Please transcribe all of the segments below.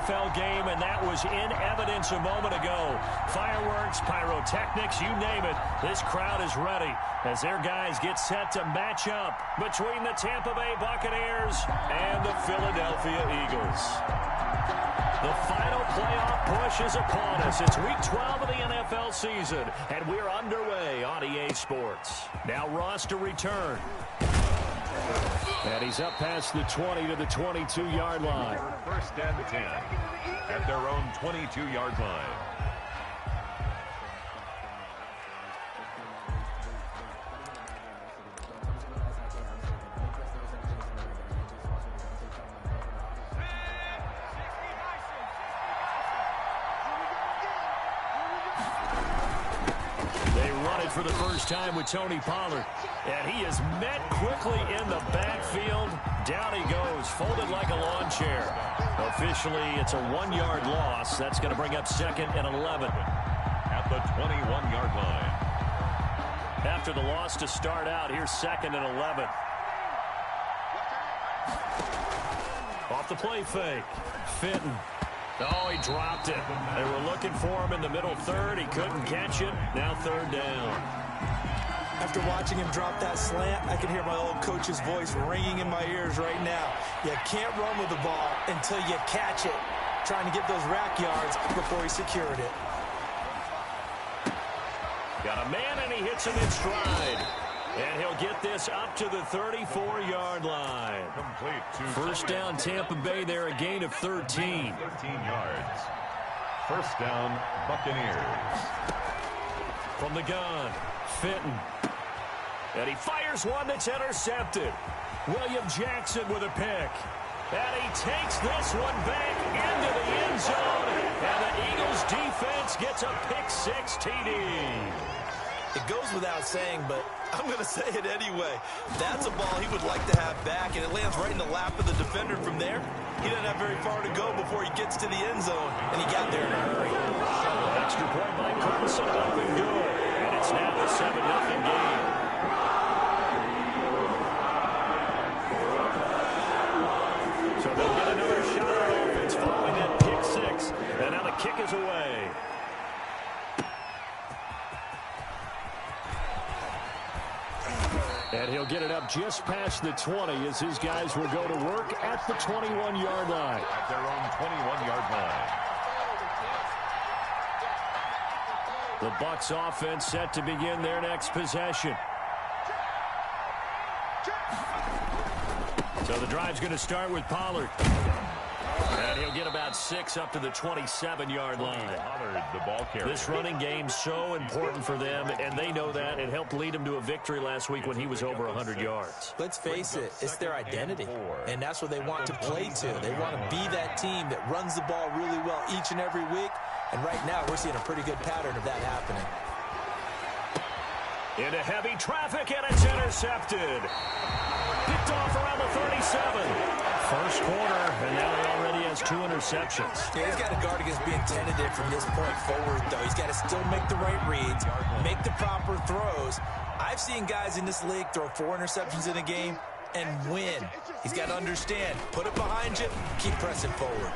NFL game, and that was in evidence a moment ago. Fireworks, pyrotechnics, you name it. This crowd is ready as their guys get set to match up between the Tampa Bay Buccaneers and the Philadelphia Eagles. The final playoff push is upon us. It's Week 12 of the NFL season, and we're underway on EA Sports. Now Ross to return. And he's up past the 20 to the 22-yard line. First and 10 at their own 22-yard line. For the first time with Tony Pollard. And he is met quickly in the backfield. Down he goes, folded like a lawn chair. Officially, it's a 1-yard loss. That's going to bring up 2nd and 11. At the 21-yard line. After the loss to start out, here's 2nd and 11. Off the play fake. Fitton. Oh, he dropped it. They were looking for him in the middle third. He couldn't catch it. Now 3rd down. After watching him drop that slant, I can hear my old coach's voice ringing in my ears right now. You can't run with the ball until you catch it. Trying to get those rack yards before he secured it. Got a man, and he hits him in stride. And he'll get this up to the 34-yard line. Complete. First down, Tampa Bay there, a gain of 13. 13 yards. First down, Buccaneers. From the gun, Fitton. And he fires one that's intercepted. William Jackson with a pick. And he takes this one back into the end zone. And the Eagles defense gets a pick-6 TD. It goes without saying, but I'm going to say it anyway. That's a ball he would like to have back, and it lands right in the lap of the defender from there. He doesn't have very far to go before he gets to the end zone, and he got there in a hurry. Extra point by Carson, up and good. And it's now a 7-0 game. So they'll get another shot on offense following that pick-6, and now the kick is away. And he'll get it up just past the 20 as his guys will go to work at the 21-yard line. At their own 21-yard line. The Bucs offense set to begin their next possession. So the drive's going to start with Pollard. And he'll get about 6 up to the 27-yard line. The ball carrier. This running game's so important for them, and they know that. It helped lead them to a victory last week when he was over 100 yards. Let's face it, it's their identity, and that's what they want to play to. They want to be that team that runs the ball really well each and every week, and right now we're seeing a pretty good pattern of that happening. Into heavy traffic, and it's intercepted. Picked off around the 37. First quarter, and now he already has 2 interceptions. Yeah, he's got to guard against being tentative from this point forward, though. He's got to still make the right reads, make the proper throws. I've seen guys in this league throw 4 interceptions in a game and win. He's got to understand, put it behind you, keep pressing forward.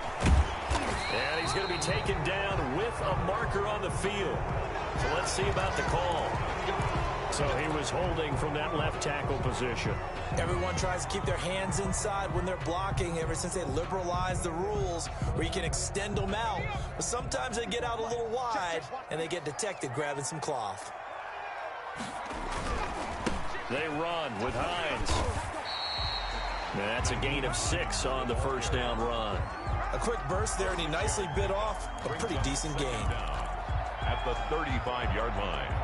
And he's going to be taken down with a marker on the field. So let's see about the call. So he was holding from that left tackle position. Everyone tries to keep their hands inside when they're blocking ever since they liberalized the rules where you can extend them out. But sometimes they get out a little wide and they get detected grabbing some cloth. They run with Hines. And that's a gain of 6 on the first down run. A quick burst there, and he nicely bit off a pretty decent gain. At the 35-yard line.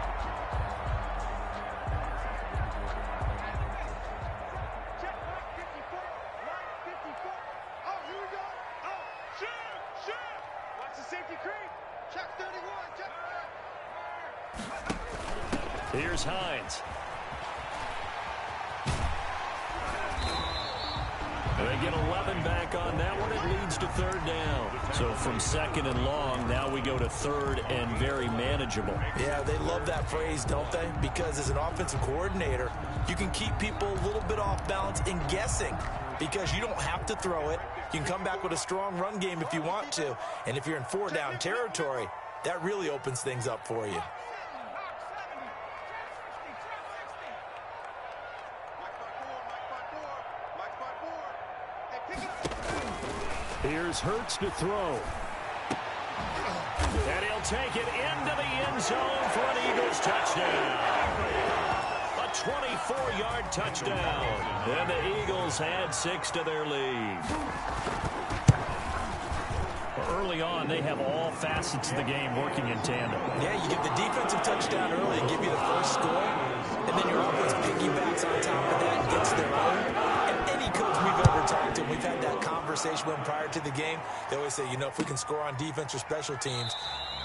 Here's Hines. And they get 11 back on that one. It leads to 3rd down. So from 2nd and long, now we go to 3rd and very manageable. Yeah, they love that phrase, don't they? Because as an offensive coordinator, you can keep people a little bit off balance and guessing. because you don't have to throw it. You can come back with a strong run game if you want to. And if you're in 4-down territory, that really opens things up for you. Here's Hurts to throw. And he'll take it into the end zone for an Eagles touchdown. A 24-yard touchdown. And the Eagles add 6 to their lead. Early on, they have all facets of the game working in tandem. Yeah, you get the defensive touchdown early and give you the first score, and then your offense piggybacks on top of that and gets their own. And any coach we've ever talked to, we've had that conversation with them prior to the game, they always say, you know, if we can score on defense or special teams,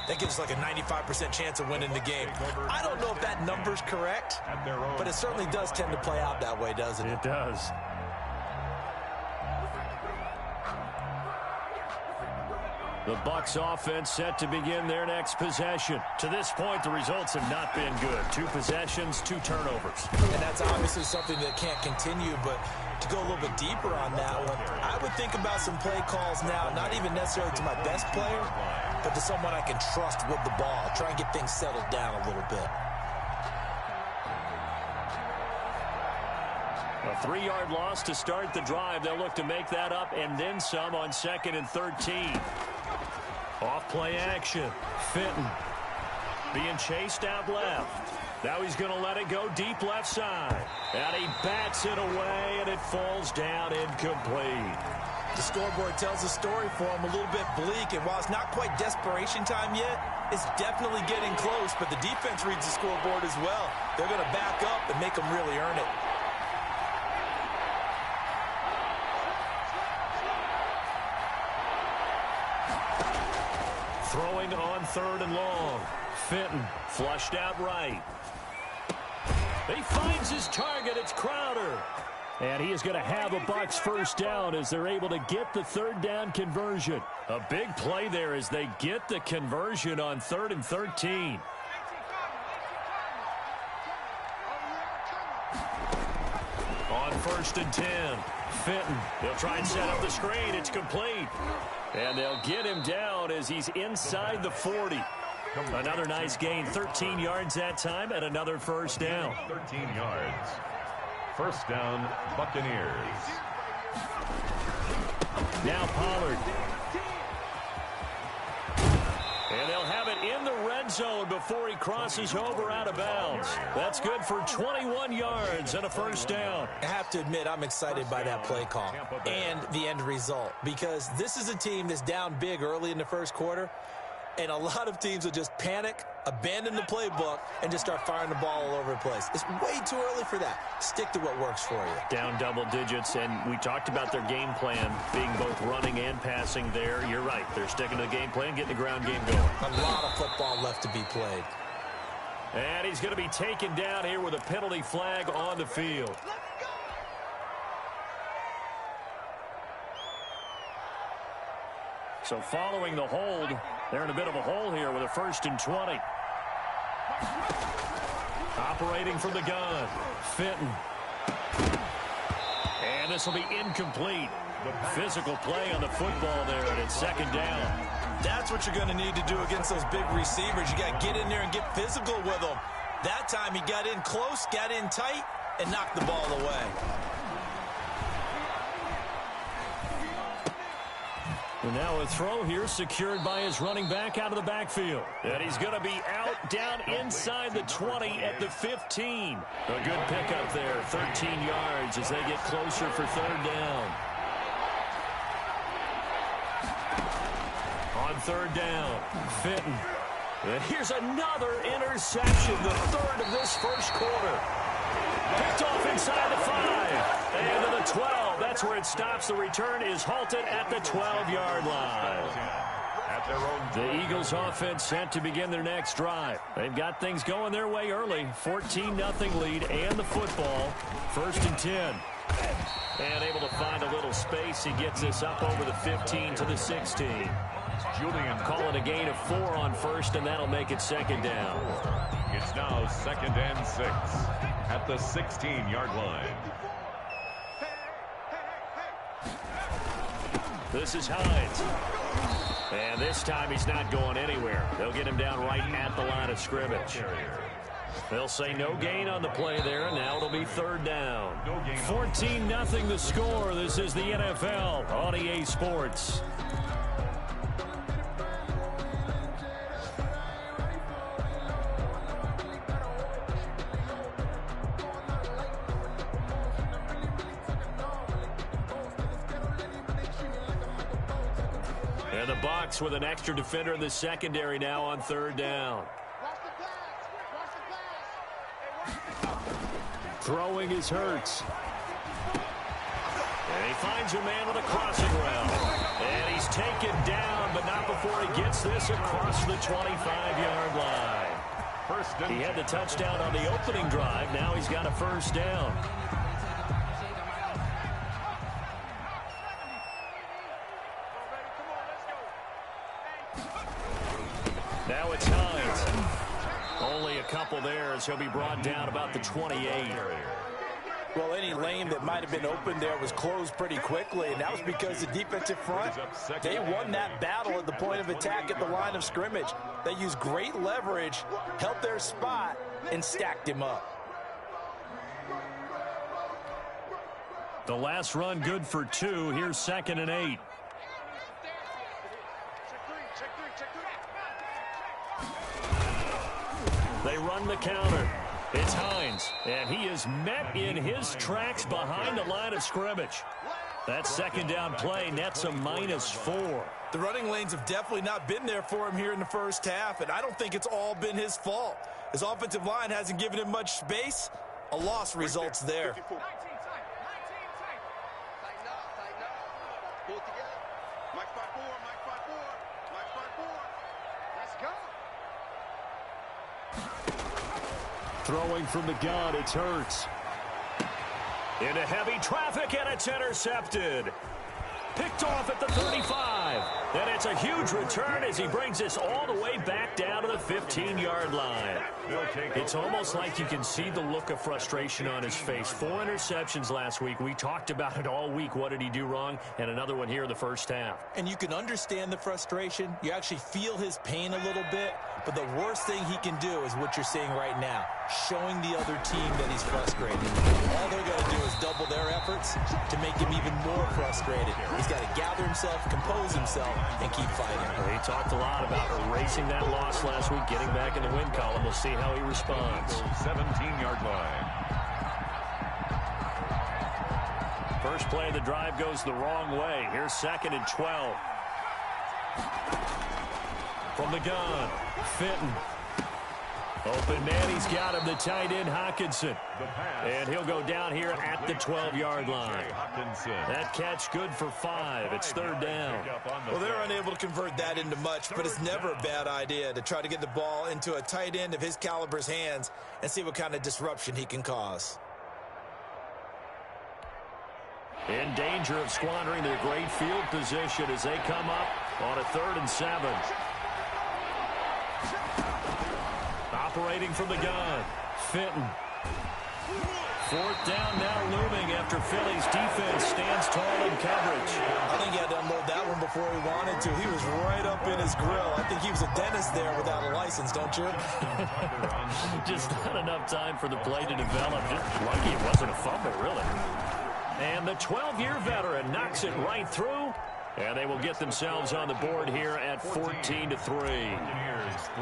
that gives us like a 95% chance of winning the game. I don't know if that number's correct, but it certainly does tend to play out that way, doesn't it? It does. The Bucs offense set to begin their next possession. To this point, the results have not been good. 2 possessions, 2 turnovers. And that's obviously something that can't continue, but to go a little bit deeper on that one, I would think about some play calls now, not even necessarily to my best player, but to someone I can trust with the ball. Try and get things settled down a little bit. A 3-yard loss to start the drive. They'll look to make that up and then some on 2nd and 13. Off play action. Fenton being chased out left. Now he's going to let it go deep left side. And he bats it away, and it falls down incomplete. The scoreboard tells a story for him, a little bit bleak, and while it's not quite desperation time yet, it's definitely getting close, but the defense reads the scoreboard as well. They're going to back up and make them really earn it. Throwing on 3rd and long. Fenton flushed out right. He finds his target. It's Crowder. And he is going to have a Bucs first down as they're able to get the 3rd down conversion. A big play there as they get the conversion on 3rd and 13. On 1st and 10. Fenton, they'll try and set up the screen. It's complete. And they'll get him down as he's inside the 40. Another nice gain, 13 yards that time, and another first down. 13 yards. First down, Buccaneers. Now Pollard. And they'll have it in the red zone before he crosses over out of bounds. That's good for 21 yards and a first down. I have to admit, I'm excited by that play call and the end result, because this is a team that's down big early in the first quarter, and a lot of teams will just panic, abandon the playbook, and just start firing the ball all over the place. It's way too early for that. Stick to what works for you. Down double digits, and we talked about their game plan being both running and passing there. You're right. They're sticking to the game plan, getting the ground game going. A lot of football left to be played. And he's going to be taken down here with a penalty flag on the field. So following the hold, they're in a bit of a hole here with a 1st and 20. Operating from the gun, Fenton. And this will be incomplete. Physical play on the football there, and it's 2nd down. That's what you're going to need to do against those big receivers. You got to get in there and get physical with them. That time he got in close, got in tight, and knocked the ball away. And now a throw here secured by his running back out of the backfield. And he's going to be out down inside the 20 at the 15. A good pickup there, 13 yards as they get closer for 3rd down. On 3rd down, Fenton. And here's another interception, the 3rd of this first quarter. Picked off inside the 5. And to the 12. That's where it stops. The return is halted at the 12-yard line. The Eagles offense set to begin their next drive. They've got things going their way early. 14-0 lead and the football. 1st and 10. And able to find a little space. He gets this up over the 15 to the 16. Julian call it a gain of 4 on 1st, and that'll make it 2nd down. It's now 2nd and 6 at the 16-yard line. This is Hines. And this time he's not going anywhere. They'll get him down right at the line of scrimmage. They'll say no gain on the play there, and now it'll be third down. 14-0 the score. This is the NFL on EA Sports. And the Bucs with an extra defender in the secondary now on third down. Throwing is Hurts. And he finds a man with a crossing route. And he's taken down, but not before he gets this across the 25-yard line. He had the touchdown on the opening drive. Now he's got a first down. Now it's Hines. Only a couple there as he'll be brought down about the 28. Well, any lane that might have been open there was closed pretty quickly, and that was because the defensive front, they won that battle at the point of attack at the line of scrimmage. They used great leverage, held their spot, and stacked him up. The last run good for 2. Here's 2nd and 8. They run the counter. It's Hines, and he is met in his tracks behind the line of scrimmage. That second down play nets a -4. The running lanes have definitely not been there for him here in the first half, and I don't think it's all been his fault. His offensive line hasn't given him much space. A loss results there. Throwing from the gun, it's Hurts. Into heavy traffic, and it's intercepted. Picked off at the 35. And it's a huge return as he brings this all the way back down to the 15-yard line. It's almost like you can see the look of frustration on his face. 4 interceptions last week. We talked about it all week. What did he do wrong? And another one here in the first half. And you can understand the frustration. You actually feel his pain a little bit. But the worst thing he can do is what you're seeing right now, showing the other team that he's frustrated. All they're going to do is double their efforts to make him even more frustrated. He's got to gather himself, compose himself, and keep fighting. He talked a lot about erasing that loss last week, getting back in the win column. We'll see how he responds. 17-yard line. First play of the drive goes the wrong way. Here's 2nd and 12. From the gun, Fitton. Open man, he's got him, the tight end, Hockenson. And he'll go down here at the 12-yard line. That catch good for 5. It's third down. Well, they're unable to convert that into much, but it's never a bad idea to try to get the ball into a tight end of his caliber's hands and see what kind of disruption he can cause. In danger of squandering their great field position as they come up on a 3rd and 7. Operating from the gun, Fitton. 4th down now looming after Philly's defense stands tall in coverage. I think he had to unload that one before he wanted to. He was right up in his grill. I think he was a dentist there without a license, don't you? Just not enough time for the play to develop. Just lucky it wasn't a fumble, really. And the 12-year veteran knocks it right through. And they will get themselves on the board here at 14-3.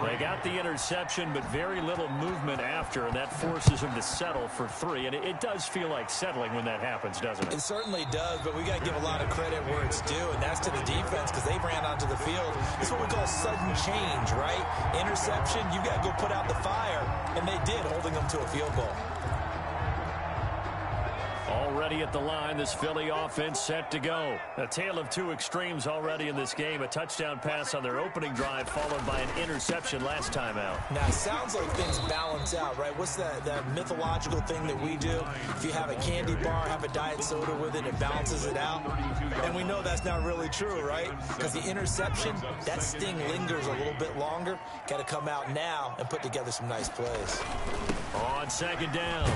They got the interception, but very little movement after, and that forces them to settle for 3. And it does feel like settling when that happens, doesn't it? It certainly does, but we got to give a lot of credit where it's due, and that's to the defense because they ran onto the field. It's what we call sudden change, right? Interception, you got to go put out the fire, and they did, holding them to a field goal. Already at the line, this Philly offense set to go. A tale of 2 extremes already in this game. A touchdown pass on their opening drive, followed by an interception last time out. Now, it sounds like things balance out, right? What's that mythological thing that we do? If you have a candy bar, have a diet soda with it, it balances it out. And we know that's not really true, right? Because the interception, that sting lingers a little bit longer. Got to come out now and put together some nice plays. On 2nd down,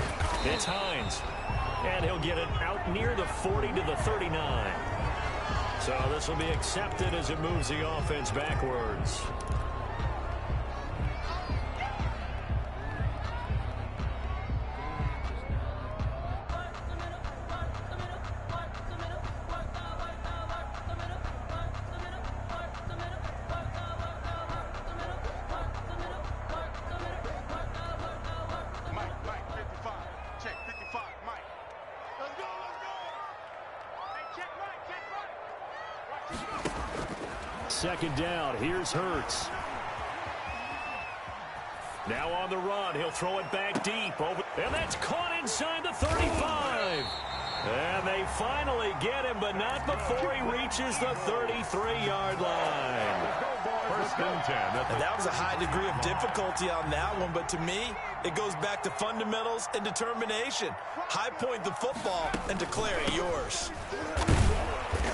it's Hines. And he'll get it out near the 40 to the 39. So this will be accepted as it moves the offense backwards. Second down. Here's Hurts. Now on the run. He'll throw it back deep. And that's caught inside the 35. And they finally get him, but not before he reaches the 33-yard line. First and 10. And that was a high degree of difficulty on that one, but to me, it goes back to fundamentals and determination. High point the football and declare it yours.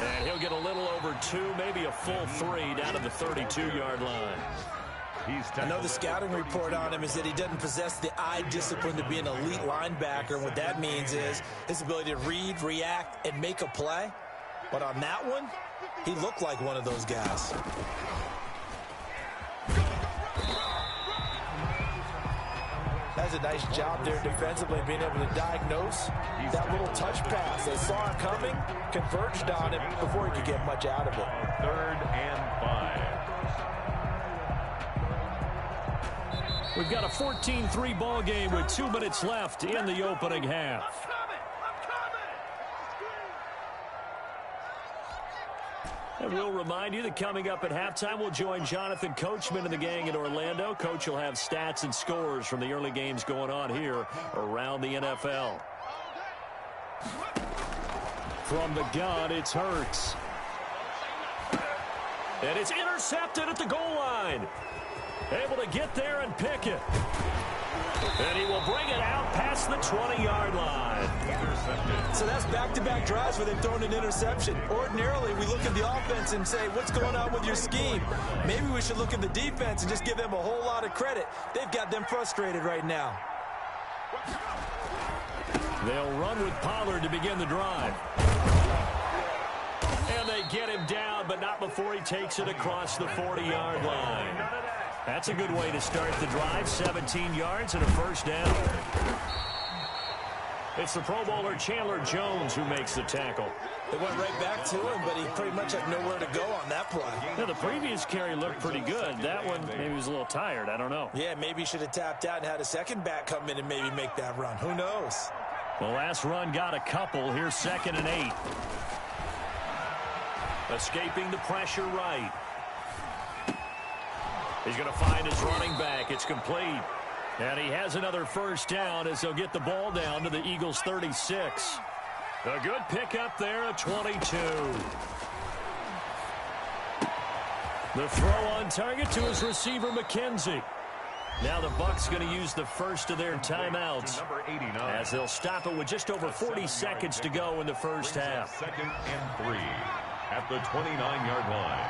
And he'll get a little over 2, maybe a full 3 down to the 32-yard line. I know the scouting report on him is that he doesn't possess the eye discipline to be an elite linebacker. And what that means is his ability to read, react, and make a play. But on that one, he looked like one of those guys. That's a nice job there defensively, being able to diagnose that little touch pass. They saw it coming, converged on it before he could get much out of it. 3rd and 5. We've got a 14-3 ball game with 2 minutes left in the opening half. And we'll remind you that coming up at halftime, we'll join Jonathan Coachman and the gang in Orlando. Coach will have stats and scores from the early games going on here around the NFL. From the gun, it's Hurts. And it's intercepted at the goal line. Able to get there and pick it. And he will bring it out past the 20-yard line. So that's back-to-back drives where they've thrown an interception. Ordinarily, we look at the offense and say, what's going on with your scheme? Maybe we should look at the defense and just give them a whole lot of credit. They've got them frustrated right now. They'll run with Pollard to begin the drive. And they get him down, but not before he takes it across the 40-yard line. That's a good way to start the drive. 17 yards and a first down. It's the Pro Bowler Chandler Jones who makes the tackle. They went right back to him, but he pretty much had nowhere to go on that play. Yeah, the previous carry looked pretty good. That one, maybe he was a little tired. I don't know. Yeah, maybe he should have tapped out and had a second back come in and maybe make that run. Who knows? The last run got a couple. Here's 2nd and 8. Escaping the pressure right. He's going to find his running back. It's complete. And he has another first down as they'll get the ball down to the Eagles' 36. A good pickup there at 22. The throw on target to his receiver, McKenzie. Now the Bucs going to use the first of their timeouts as they'll stop it with just over 40 seconds to go in the first half. 2nd and 3 at the 29-yard line.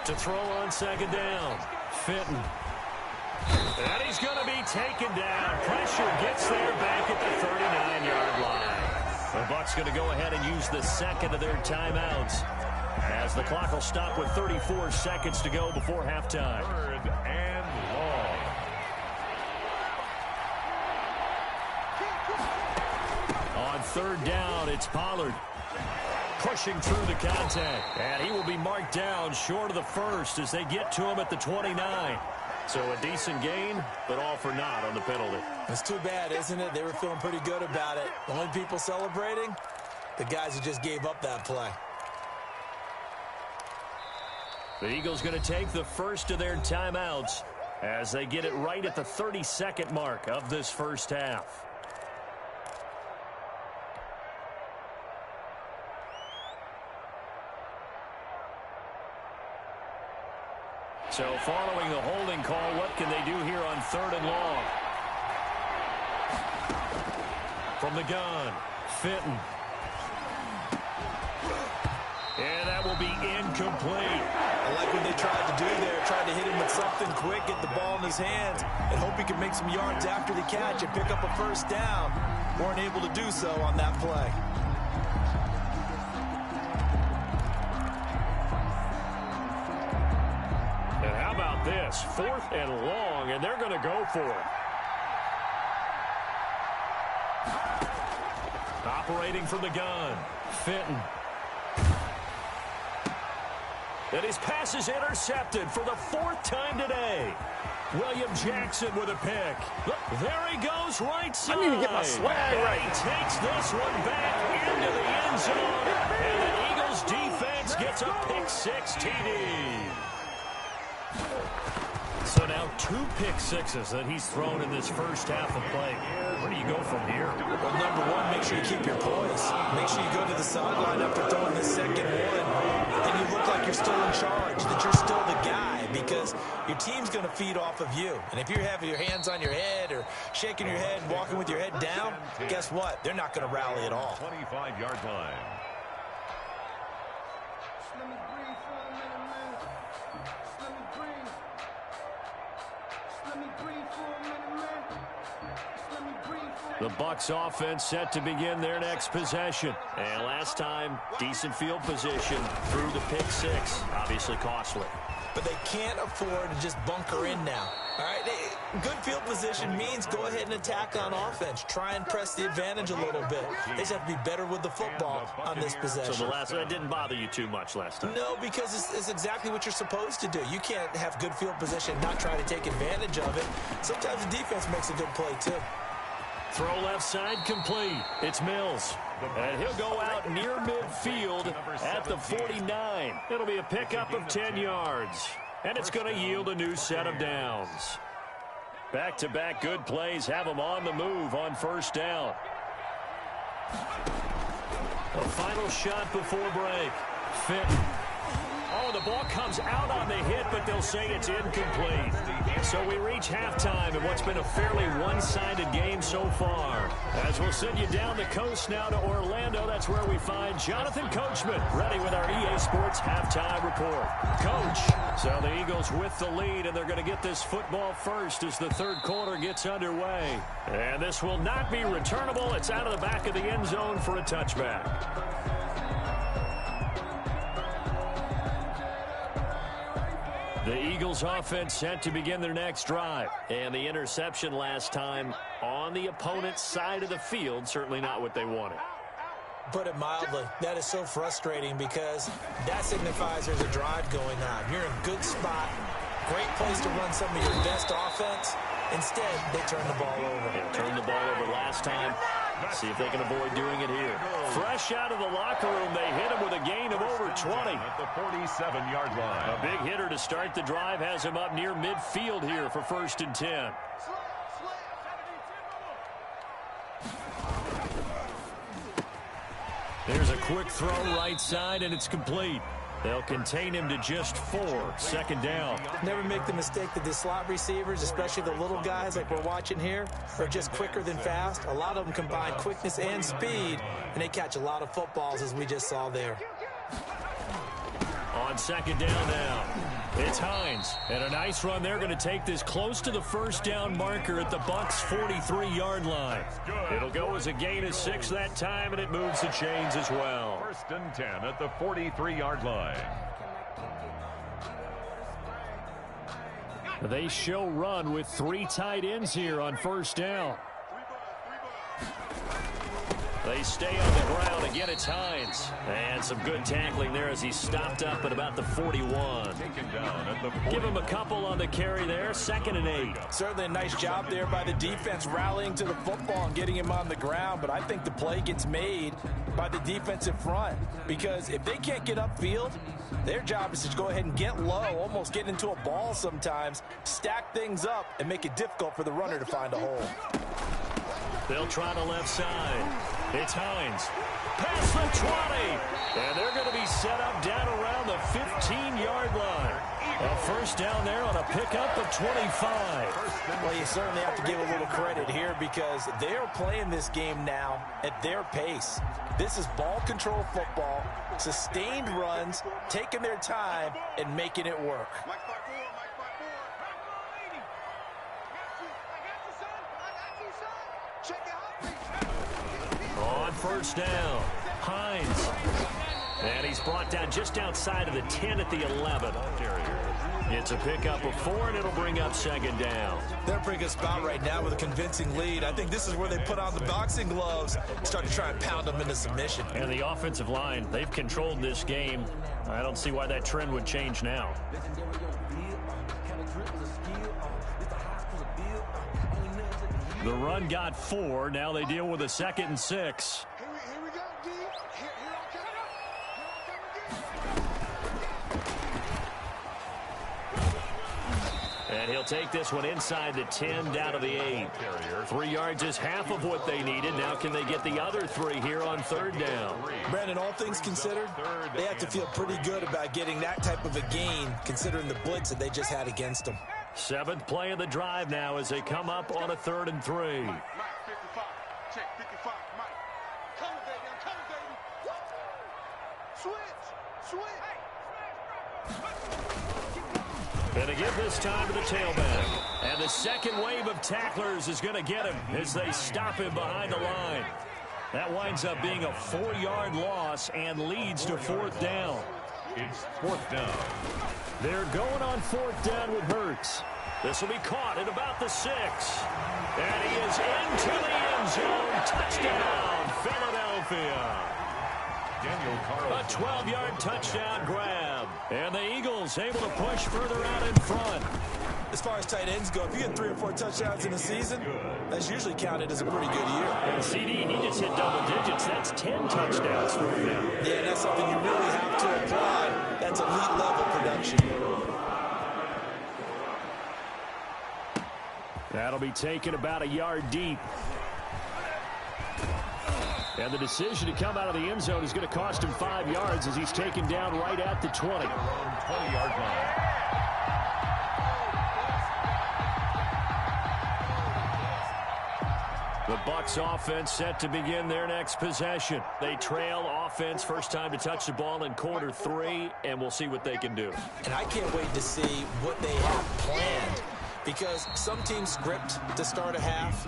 To throw on 2nd down. Fitton. And he's going to be taken down. Pressure gets there back at the 39-yard line. The Bucs going to go ahead and use the second of their timeouts as the clock will stop with 34 seconds to go before halftime. 3rd and long. On 3rd down, it's Pollard. Pushing through the contact. And he will be marked down short of the first as they get to him at the 29. So a decent gain, but all for naught on the penalty. It's too bad, isn't it? They were feeling pretty good about it. The only people celebrating, the guys who just gave up that play. The Eagles going to take the first of their timeouts as they get it right at the 32nd mark of this first half. So following the holding call, what can they do here on 3rd and long? From the gun, Fitton. And that will be incomplete. I like what they tried to do there, tried to hit him with something quick, get the ball in his hands, and hope he can make some yards after the catch and pick up a first down. weren't able to do so on that play. And how about this? 4th and long, and they're going to go for it. Operating from the gun, Fenton. And his pass is intercepted for the 4th time today. William Jackson with a pick. Look, there he goes right side. I need to get my swag right. He takes this one back into the end zone. And the Eagles defense gets a pick-6 TD. So now 2 pick-6s that he's thrown in this first half of play. Where do you go from here? Well, number one, make sure you keep your poise. Make sure you go to the sideline after throwing the second one, and you look like you're still in charge, that you're still the guy, because your team's going to feed off of you. And if you're having your hands on your head or shaking your head, walking with your head down, guess what? They're not going to rally at all. 25-yard line. The Bucs offense set to begin their next possession. And last time, decent field position through the pick-6. Obviously costly. But they can't afford to just bunker in now. All right, good field position means go ahead and attack on offense. Try and press the advantage a little bit. They just have to be better with the football on this possession. So the last one didn't bother you too much last time? No, because it's exactly what you're supposed to do. You can't have good field position, not try to take advantage of it. Sometimes the defense makes a good play, too. Throw left side complete. It's Mills. And he'll go out near midfield at the 49. It'll be a pickup of 10 yards. And it's going to yield a new set of downs. Back-to-back good plays have them on the move on first down. A final shot before break. Fenton. Oh, the ball comes out on the hit, but they'll say it's incomplete. So we reach halftime in what's been a fairly one-sided game so far. As we'll send you down the coast now to Orlando, that's where we find Jonathan Coachman ready with our EA Sports halftime report. Coach, so the Eagles with the lead, and they're going to get this football first as the third quarter gets underway. And this will not be returnable. It's out of the back of the end zone for a touchback. The Eagles offense set to begin their next drive. And the interception last time on the opponent's side of the field, certainly not what they wanted. Put it mildly, that is so frustrating because that signifies there's a drive going on. You're in a good spot, great place to run some of your best offense. Instead, they turn the ball over. Yeah, turned the ball over last time. See if they can avoid doing it here. Fresh out of the locker room, they hit him with a gain of over 20. At the 47-yard line. A big hitter to start the drive has him up near midfield here for 1st and 10. There's a quick throw right side, and it's complete. They'll contain him to just 4. 2nd down. Never make the mistake that the slot receivers, especially the little guys like we're watching here, are just quicker than fast. A lot of them combine quickness and speed, and they catch a lot of footballs, as we just saw there. On 2nd down now, it's Hines. And a nice run. They're going to take this close to the first down marker at the Bucs' 43-yard line. It'll go as a gain of 6 that time, and it moves the chains as well. 1st and 10 at the 43-yard line. They show run with 3 tight ends here on 1st down. They stay on the ground. Again, it's Hines. And some good tackling there as he stopped up at about the 41. Give him a couple on the carry there. 2nd and 8. Certainly a nice job there by the defense rallying to the football and getting him on the ground. But I think the play gets made by the defensive front. Because if they can't get upfield, their job is to go ahead and get low, almost get into a ball sometimes, stack things up, and make it difficult for the runner to find a hole. They'll try the left side. It's Hines. Past the 20. And they're going to be set up down around the 15-yard line. A 1st down there on a pickup of 25. Well, you certainly have to give a little credit here because they are playing this game now at their pace. This is ball control football, sustained runs, taking their time, and making it work. first down. Hines. And he's brought down just outside of the 10 at the 11. It's a pickup of 4, and it'll bring up second down. They're in a pretty good spot right now with a convincing lead. I think this is where they put on the boxing gloves, start to try and pound them into submission. And the offensive line, they've controlled this game. I don't see why that trend would change now. The run got 4. Now they deal with a 2nd and 6. And he'll take this one inside the 10, down to the 8. 3 yards is half of what they needed. Now can they get the other 3 here on third down? Brandon, all things considered, they have to feel pretty good about getting that type of a gain, considering the blitz that they just had against them. 7th play of the drive now as they come up on a 3rd and 3. And to give this time to the tailback. And the second wave of tacklers is going to get him as they stop him behind the line. That winds up being a 4-yard loss and leads to 4th down. It's 4th down. They're going on 4th down with Hurts. This will be caught at about the 6. And he is into the end zone. Touchdown, Philadelphia. A 12-yard touchdown grab. And the Eagles able to push further out in front. As far as tight ends go, if you get 3 or 4 touchdowns in a season, that's usually counted as a pretty good year. And CD, he just hit double digits. That's 10 touchdowns for him now. Yeah, and that's something you really have to apply. That's elite level production. That'll be taken about a yard deep. And the decision to come out of the end zone is going to cost him 5 yards as he's taken down right at the 20. 20-yard line. The Bucs offense set to begin their next possession. They trail offense, first time to touch the ball in quarter 3, and we'll see what they can do. And I can't wait to see what they have planned. Because some teams script to start a half.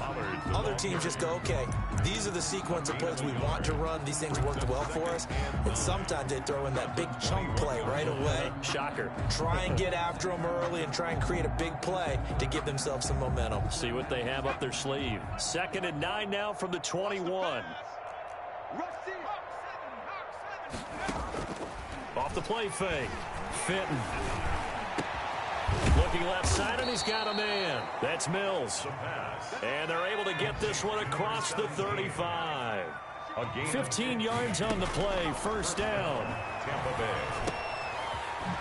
Other teams just go, okay, these are the sequence of plays we want to run. These things worked well for us. And sometimes they throw in that big chunk play right away. Shocker. Try and get after them early and try and create a big play to give themselves some momentum. See what they have up their sleeve. 2nd and 9 now from the 21. Off the play fake. Fenton. Looking left side, and he's got a man. That's Mills. And they're able to get this one across the 35. 15 yards on the play, first down. Tampa Bay.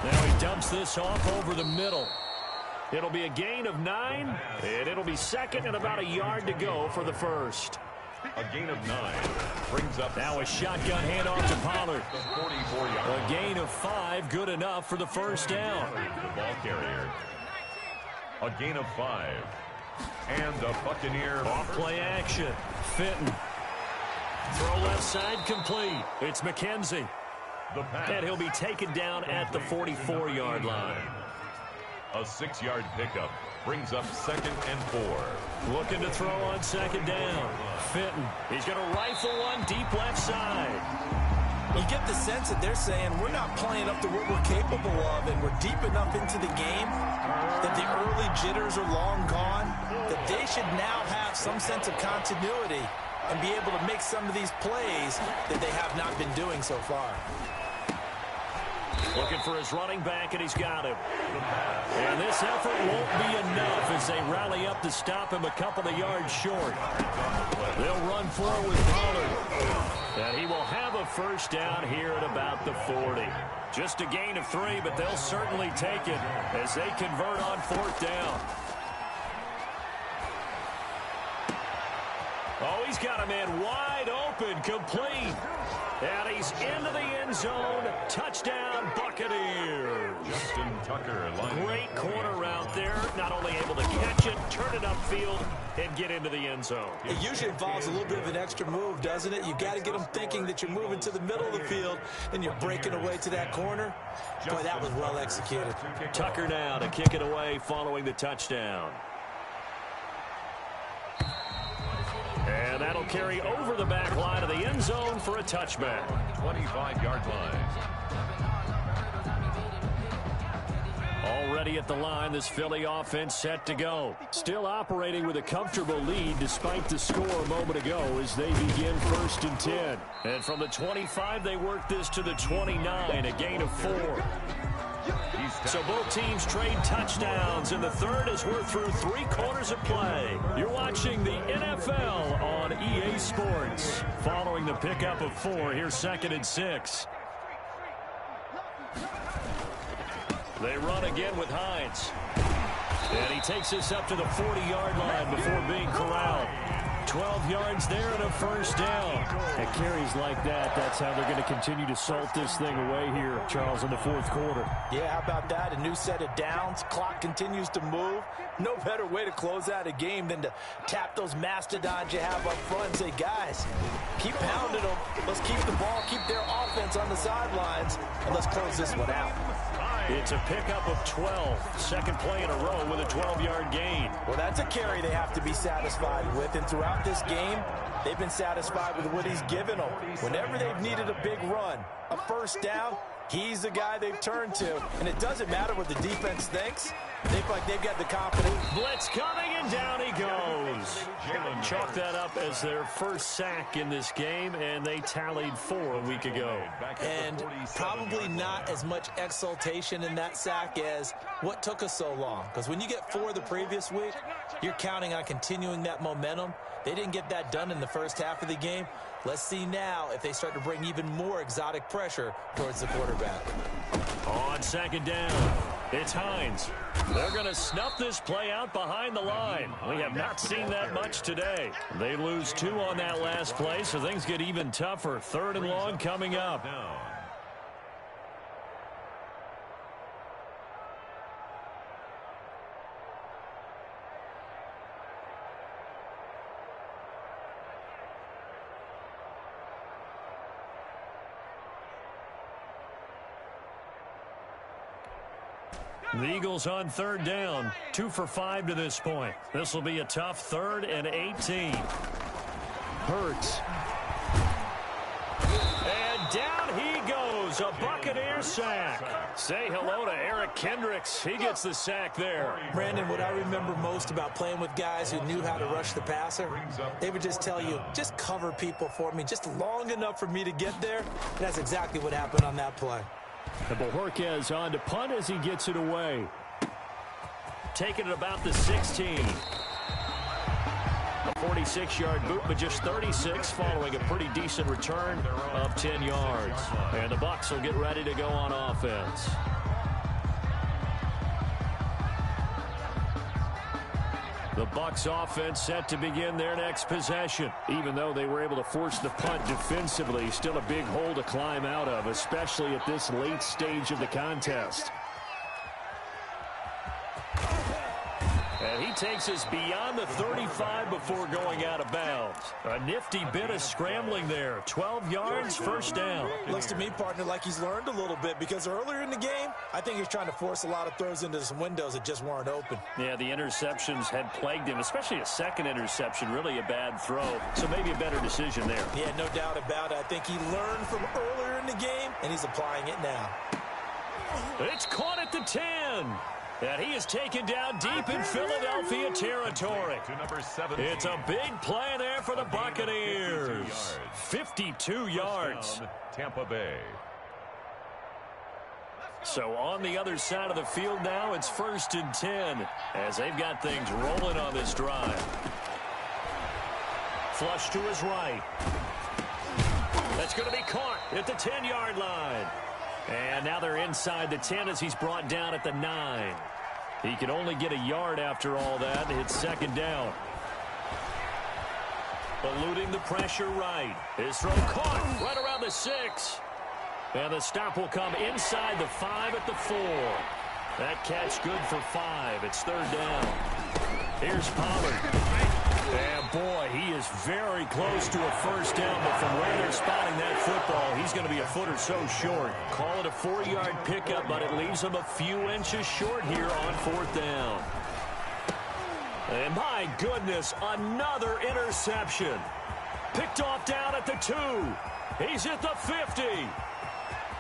Now he dumps this off over the middle. It'll be a gain of 9, and it'll be 2nd and about a yard to go for the first. A gain of 9 brings up now a shotgun handoff to Pollard. 44-yard. A gain of 5, good enough for the first down. The ball carrier. A gain of 5. And the Buccaneer. Off play action. Fenton. Throw left side complete. It's McKenzie. The pass. And he'll be taken down at the 44-yard line. A 6-yard pickup brings up 2nd and 4. Looking to throw on 2nd down. Fenton. He's going to rifle one deep left side. You get the sense that they're saying we're not playing up to what we're capable of, and we're deep enough into the game that the early jitters are long gone, that they should now have some sense of continuity and be able to make some of these plays that they have not been doing so far. Looking for his running back, and he's got him. And this effort won't be enough as they rally up to stop him a couple of yards short. They'll run forward with Pollard. And he will have a first down here at about the 40. Just a gain of 3, but they'll certainly take it as they convert on 4th down. Oh, he's got a man wide open, complete. And he's into the end zone. Touchdown, Buccaneers. Justin Tucker. Great corner out there. Not only able to catch it, turn it upfield, and get into the end zone. It usually involves a little bit of an extra move, doesn't it? You got to get them thinking that you're moving to the middle of the field, and you're breaking away to that corner. Boy, that was well executed. Tucker now to kick it away following the touchdown. And that'll That'll carry over the back line of the end zone for a touchback. 25-yard line. Already at the line, this Philly offense set to go. Still operating with a comfortable lead despite the score a moment ago as they begin 1st and 10. And from the 25, they work this to the 29, a gain of 4. So both teams trade touchdowns, and the third as we're through 3 quarters of play. You're watching the NFL on EA Sports. Following the pickup of 4, here's 2nd and 6. They run again with Hines. And he takes us up to the 40-yard line before being corralled. 12 yards there and a 1st down. At carries like that, that's how they're going to continue to salt this thing away here, Charles, in the 4th quarter. Yeah, how about that? A new set of downs. Clock continues to move. No better way to close out a game than to tap those mastodons you have up front and say, guys, keep pounding them. Let's keep the ball, keep their offense on the sidelines, and let's close this one out. It's a pickup of 12. Second play in a row with a 12-yard gain. Well, that's a carry they have to be satisfied with. And throughout this game, they've been satisfied with what he's given them. Whenever they've needed a big run, a 1st down, he's the guy they've turned to. And it doesn't matter what the defense thinks. They feel like they've got the confidence. Blitz coming, and down he goes. Chalk that up as their 1st sack in this game, and they tallied 4 a week ago. And probably not as much exultation in that sack as what took us so long. Because when you get 4 the previous week, you're counting on continuing that momentum. They didn't get that done in the first half of the game. Let's see now if they start to bring even more exotic pressure towards the quarterback. On 2nd down, it's Hines. They're going to snuff this play out behind the line. We have not seen that much today. They lose 2 on that last play, so things get even tougher. 3rd and long coming up. The Eagles on 3rd down, 2 for 5 to this point. This will be a tough 3rd and 18. Hurts. And down he goes, a Buccaneer sack. Say hello to Eric Kendricks. He gets the sack there. Brandon, what I remember most about playing with guys who knew how to rush the passer, they would just tell you, just cover people for me, just long enough for me to get there. And that's exactly what happened on that play. And Bojorquez on to punt as he gets it away. Taking it about the 16. A 46-yard boot, but just 36 following a pretty decent return of 10 yards. And the Bucs will get ready to go on offense. The Bucs offense set to begin their next possession. Even though they were able to force the punt defensively, still a big hole to climb out of, especially at this late stage of the contest. And he takes us beyond the 35 before going out of bounds. A nifty bit of scrambling there. 12 yards, 1st down. Looks to me, partner, like he's learned a little bit because earlier in the game, I think he's trying to force a lot of throws into some windows that just weren't open. Yeah, the interceptions had plagued him, especially a second interception, really a bad throw. So maybe a better decision there. Yeah, no doubt about it. I think he learned from earlier in the game, and he's applying it now. It's caught at the 10. And he is taken down deep in Philadelphia territory. It's a big play there for the Buccaneers. 52 yards. Tampa Bay. So on the other side of the field now, it's 1st and 10 as they've got things rolling on this drive. Flush to his right. That's going to be caught at the 10-yard line. And now they're inside the 10 as he's brought down at the 9. He can only get a yard after all that. It's 2nd down. Eluding the pressure right. His throw caught right around the 6. And the stop will come inside the 5 at the 4. That catch good for 5. It's 3rd down. Here's Pollard. And boy, he is very close to a 1st down, but from where they're spotting that football, he's going to be a foot or so short. Call it a 4-yard pickup, but it leaves him a few inches short here on 4th down. And my goodness, another interception. Picked off down at the 2. He's at the 50.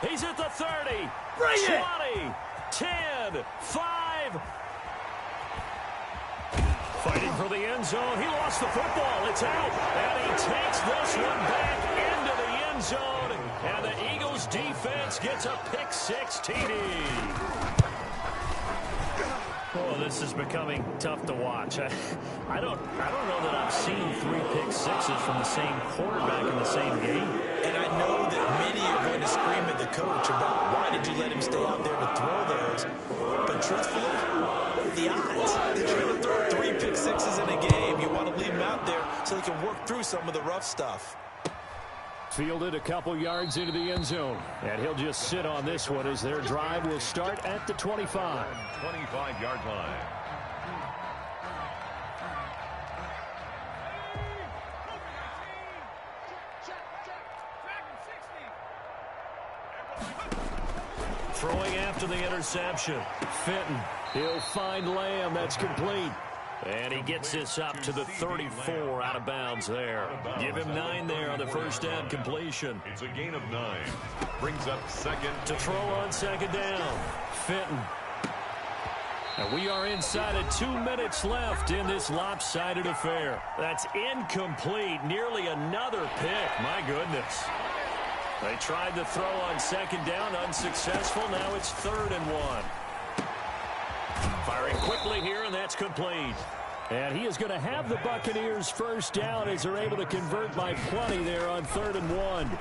He's at the 30. 20. 10. 5. Fighting for the end zone. He lost the football. It's out. And he takes this one back into the end zone. And the Eagles defense gets a pick-6 TD. Oh, this is becoming tough to watch. I don't know that I've seen 3 pick-6s from the same quarterback in the same game. And I know that many are going to scream at the coach about why did you let him stay out there to throw those. But truthfully, what are the odds that you're going to throw 3 pick-6s in a game? You want to leave him out there so he can work through some of the rough stuff. Fielded a couple yards into the end zone. And he'll just sit on this one as their drive will start at the 25. 25-yard line. Throwing after the interception. Fenton. He'll find Lamb. That's complete. And he gets this up to the 34 out of bounds there. Give him 9 there on the first down completion. It's a gain of 9. Brings up second. To throw on second down. Fenton. And we are inside of 2 minutes left in this lopsided affair. That's incomplete. Nearly another pick. My goodness. They tried to throw on second down. Unsuccessful. Now it's 3rd and 1. Firing quickly here, and that's complete. And he is going to have the Buccaneers first down as they're able to convert by plenty there on 3rd and 1.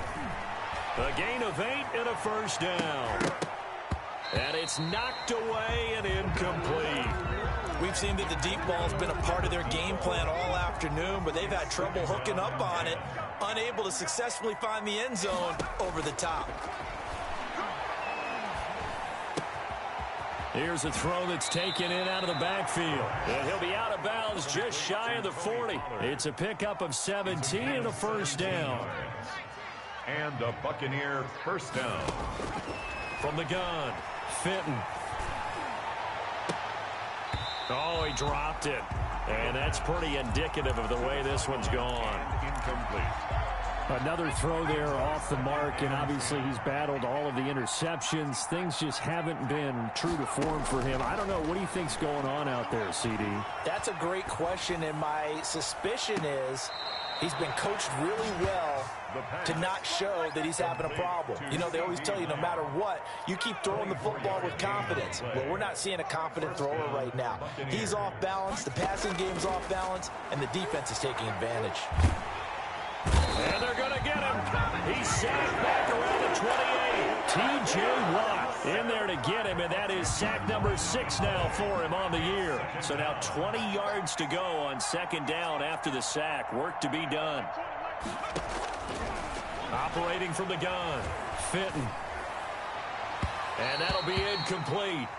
A gain of 8 and a first down. And it's knocked away and incomplete. We've seen that the deep ball's been a part of their game plan all afternoon, but they've had trouble hooking up on it, unable to successfully find the end zone over the top. Here's a throw that's taken in out of the backfield. And he'll be out of bounds just shy of the 40. It's a pickup of 17 and a first down. And a Buccaneer first down. From the gun, Fenton. Oh, he dropped it. And that's pretty indicative of the way this one's gone. Incomplete. Another throw there off the mark, and obviously he's battled all of the interceptions. Things just haven't been true to form for him. I don't know. What do you think's going on out there, CD? That's a great question, and my suspicion is he's been coached really well to not show that he's having a problem. You know, they always tell you no matter what, you keep throwing the football with confidence. Well, we're not seeing a confident thrower right now. He's off balance, the passing game's off balance, and the defense is taking advantage. And they're going to get him. He's sacked back around the 28. T.J. Watt in there to get him, and that is sack number 6 now for him on the year. So now 20 yards to go on second down after the sack. Work to be done. Operating from the gun, Fenton. And that'll be incomplete.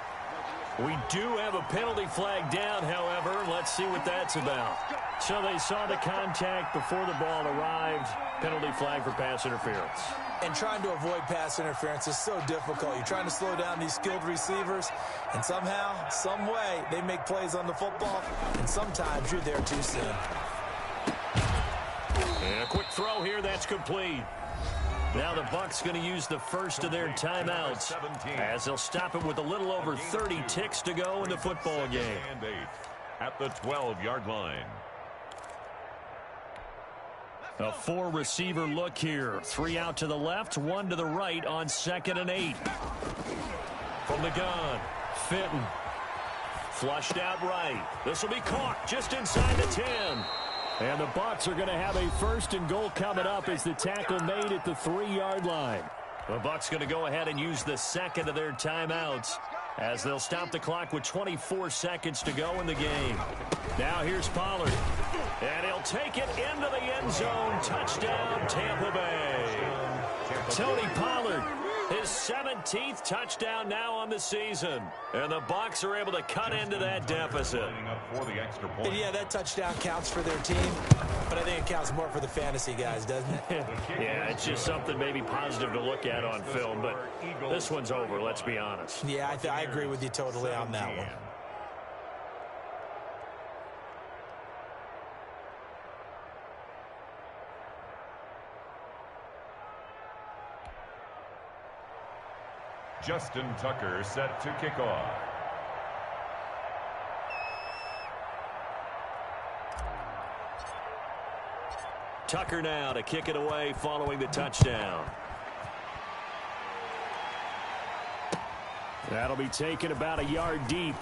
We do have a penalty flag down, however. Let's see what that's about. So they saw the contact before the ball arrived. Penalty flag for pass interference. And trying to avoid pass interference is so difficult. You're trying to slow down these skilled receivers, and somehow, some way, they make plays on the football, and sometimes you're there too soon. And a quick throw here, that's complete. Now the Bucs going to use the first of their timeouts as they'll stop it with a little over 30 ticks to go in the football game. At the 12-yard line. A 4-receiver look here. 3 out to the left, 1 to the right on 2nd and 8. From the gun, Fenton. Flushed out right. This will be caught just inside the 10. And the Bucs are going to have a 1st and goal coming up as the tackle made at the 3-yard line. The Bucs going to go ahead and use the second of their timeouts as they'll stop the clock with 24 seconds to go in the game. Now here's Pollard. And he'll take it into the end zone. Touchdown, Tampa Bay. Tony Pollard, his 17th touchdown now on the season. And the Bucs are able to cut into that deficit. And yeah, that touchdown counts for their team, but I think it counts more for the fantasy guys, doesn't it? Yeah, it's just something maybe positive to look at on film, but this one's over, let's be honest. Yeah, I agree with you totally on that one. Justin Tucker set to kick off. Tucker now to kick it away following the touchdown. That'll be taken about a yard deep.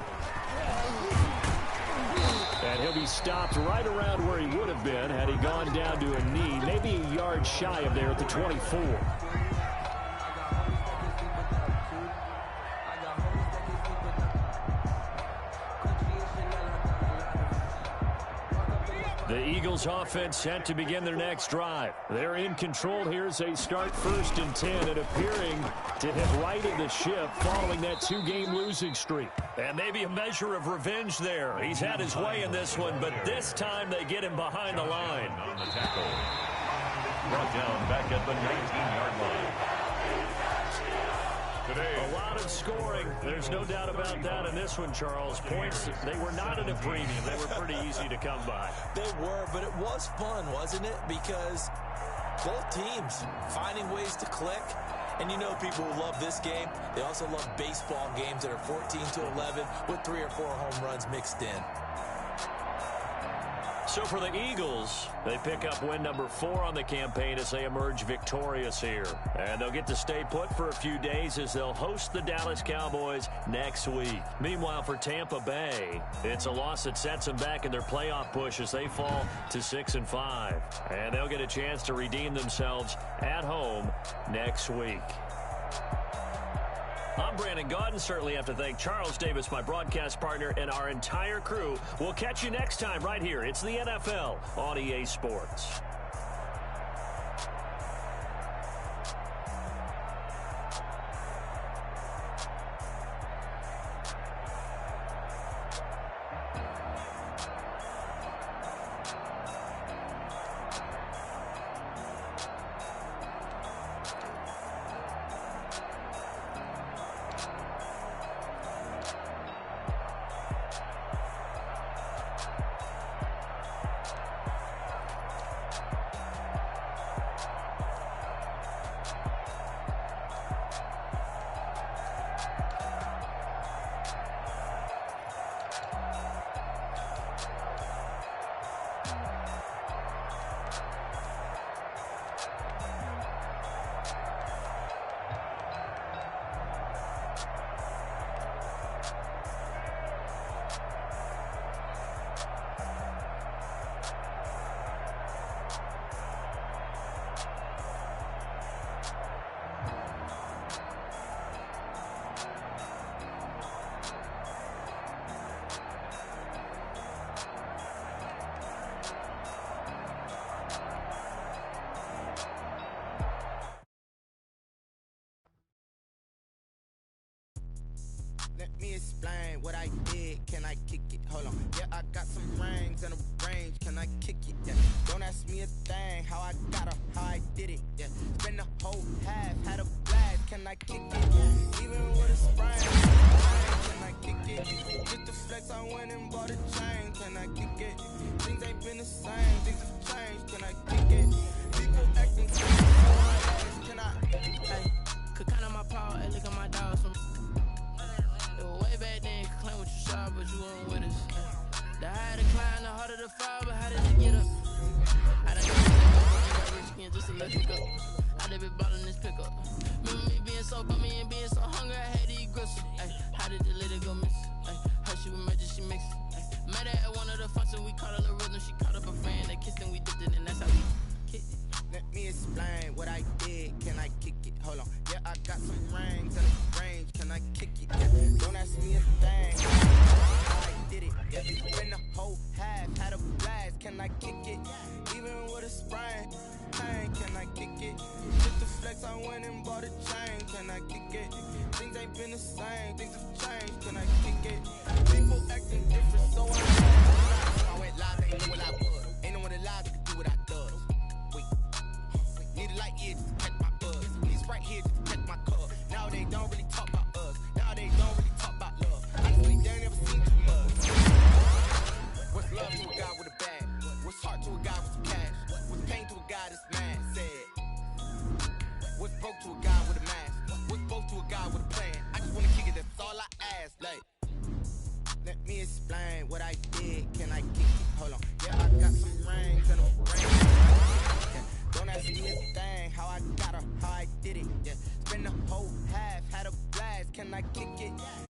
And he'll be stopped right around where he would have been had he gone down to a knee, maybe a yard shy of there at the 24. The Eagles offense set to begin their next drive. They're in control here as they start 1st and 10 and appearing to have righted the ship following that 2-game losing streak. And maybe a measure of revenge there. He's had his way in this one, but this time they get him behind the line. On the tackle. Brought down back at the 19-yard line. Today, a lot of scoring. There's no doubt about that in this one, Charles. Points, they were not at a premium. They were pretty easy to come by. They were, but it was fun, wasn't it? Because both teams finding ways to click. And you know people who love this game, they also love baseball games that are 14-11 with 3 or 4 home runs mixed in. So for the Eagles, they pick up win number 4 on the campaign as they emerge victorious here. And they'll get to stay put for a few days as they'll host the Dallas Cowboys next week. Meanwhile, for Tampa Bay, it's a loss that sets them back in their playoff push as they fall to 6-5. And they'll get a chance to redeem themselves at home next week. I'm Brandon Gaudin. Certainly have to thank Charles Davis, my broadcast partner, and our entire crew. We'll catch you next time right here. It's the NFL on EA Sports. Let me explain what I did. Can I kick it? Hold on. Yeah, I got some rings and a range. Can I kick it? Yeah. Don't ask me a thing. How I got her, how I did it. Yeah. Spend the whole half, had a blast. Can I kick it? Even with a sprain. Can I kick it? Just the flex, I went and bought a chain. Can I kick it? Things ain't been the same. Things have changed. Can I kick it? People acting crazy. Can I? Hey, could count on my power. Hey, look at my dogs from. Way back then, could claim what you saw, but you weren't with us. The higher the climb, the harder the fall, but how did you get up? I done got rich skin just to let you go. I done been ballin' this pickup. Remember me being so bummy and being so hungry, I had to eat gristle. Ay, how did the lady go miss? Ay, her she was magic, she mixed. Met her at one of the functions, we caught her the rhythm, she caught up a friend, they kissed and we dipped it, and that's how we kicked it. Let me explain what I did. Can I kick it? Hold on. Yeah, I got some rings and a range. Can I kick it? Yeah. Don't ask me a thing. I did it. Yeah. Spend the whole half, had a blast. Can I kick it? Even with a sprain. Pain. Can I kick it? Just the flex, I went and bought a chain. Can I kick it? Things ain't been the same. Things have changed. Can I kick it? People acting different, so I went live. Ain't know what I was. Ain't no one alive that could do what I does. Need a light here just to catch my buzz. It's right here just to catch my cup. Now they don't really talk about us. Now they don't really talk about love. Honestly, they ain't never seen too much. What's love to a guy with a bag? What's heart to a guy with some cash? What's pain to a guy that's mad? Said. What's broke to a guy with a mask? What's broke to a guy with a plan? me explain what I did. Can I kick it? Hold on. Yeah, I got some rings and a ring. Don't ask me a thing. How I got her, how I did it. Yeah, spend the whole half, had a blast. Can I kick it?